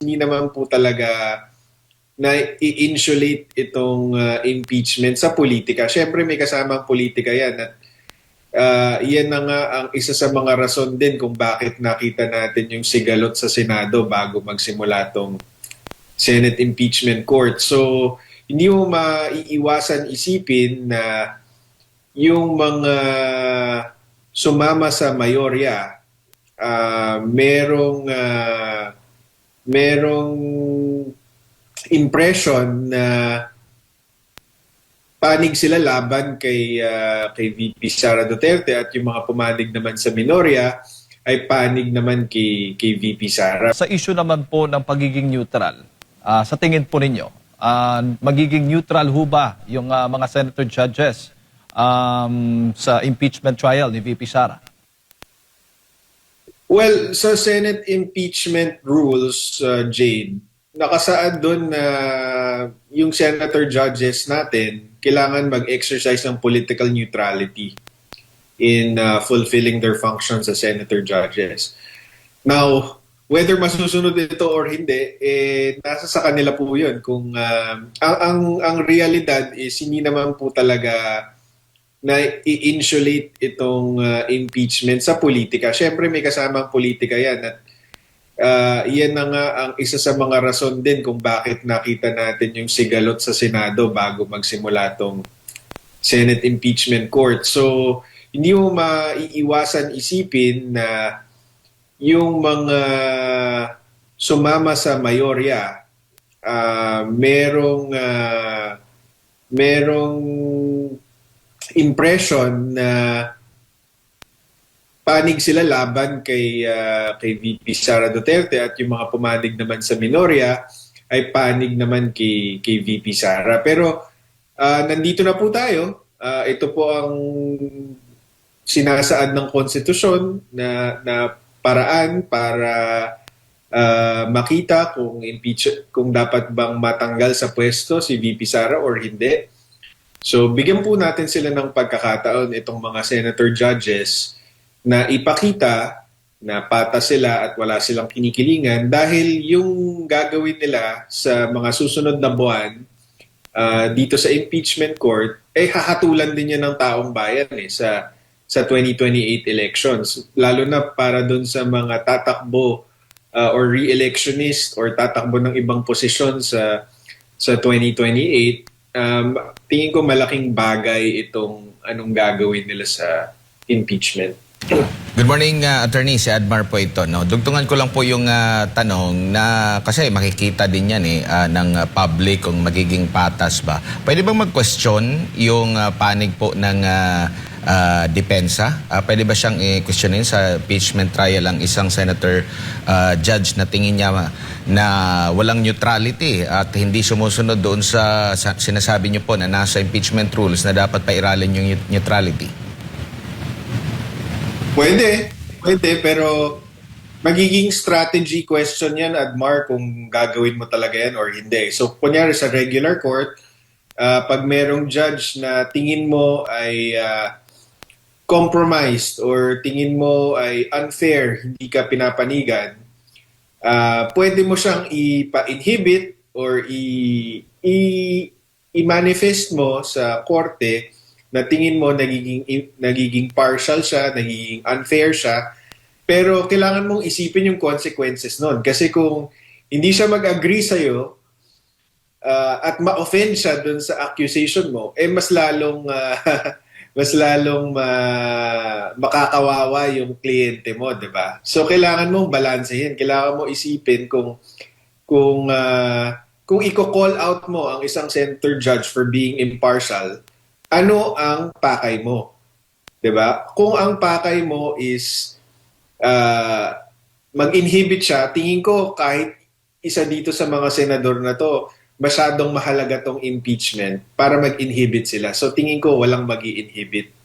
hindi naman po talaga na i-insulate itong impeachment sa politika. Siyempre may kasamang politika yan at yan na nga ang isa sa mga rason din kung bakit nakita natin yung sigalot sa Senado bago magsimula tong Senate Impeachment Court. So hindi mo maiiwasan isipin na yung mga sumama sa mayorya merong impression na panig sila laban kay VP Sara Duterte at yung mga pumanig naman sa minorya ay panig naman kay VP Sara. Sa issue naman po ng pagiging neutral, sa tingin po ninyo, magiging neutral ho ba yung mga senator judges sa impeachment trial ni VP Sara? Well, sa Senate impeachment rules, Jade, nakasaad doon na yung senator judges natin kailangan mag-exercise ng political neutrality in fulfilling their functions as senator judges. Now, whether masusunod ito or hindi, nasa sa kanila po yun. Kung, ang realidad is hindi naman po talaga na i-insulate itong impeachment sa politika. Siyempre may kasamang politika yan at yan na nga ang isa sa mga rason din kung bakit nakita natin yung sigalot sa Senado bago magsimula tong Senate Impeachment Court. So hindi mo maiiwasan isipin na yung mga sumama sa mayorya merong impression na panig sila laban kay VP Sara Duterte at yung mga pumanig naman sa minorya ay panig naman kay VP Sara. Pero nandito na po tayo. Ito po ang sinasaad ng konstitusyon na paraan para makita kung dapat bang matanggal sa pwesto si VP Sara or hindi. So bigyan po natin sila ng pagkakataon itong mga senator judges na ipakita na patas sila at wala silang kinikilingan dahil yung gagawin nila sa mga susunod na buwan dito sa impeachment court ay hahatulan din yan ng taong bayan sa 2028 elections. Lalo na para dun sa mga tatakbo or re-electionist or tatakbo ng ibang posisyon sa 2028. Tingin ko malaking bagay itong anong gagawin nila sa impeachment. Good morning, attorney. Si Admar po ito. No? Dugtungan ko lang po yung tanong na kasi makikita din yan ng public kung magiging patas ba. Pwede bang mag-question yung panig po ng depensa? Pwede ba siyang i-questionin sa impeachment trial ang isang senator judge na tingin niya na walang neutrality at hindi sumusunod doon sa sinasabi niyo po na nasa impeachment rules na dapat pairalin yung neutrality? Pwede, pero magiging strategy question yan, Admar, kung gagawin mo talaga yan or hindi. So, kunyari sa regular court, pag merong judge na tingin mo ay compromised or tingin mo ay unfair, hindi ka pinapanigan, pwede mo siyang ipa-inhibit or i-manifest mo sa korte na tingin mo nagiging partial siya, nagiging unfair siya, pero kailangan mong isipin yung consequences nun. Kasi kung hindi siya mag-agree sa'yo at ma-offend siya dun sa accusation mo, mas lalong makakawawa yung kliyente mo, di ba? So kailangan mong balansehin, kailangan mo isipin kung i-call out mo ang isang senator judge for being impartial, ano ang pakay mo? 'Di ba? Kung ang pakay mo is mag-inhibit siya, tingin ko kahit isa dito sa mga senador na to, masyadong mahalaga tong impeachment para mag-inhibit sila. So tingin ko walang mag-i-inhibit.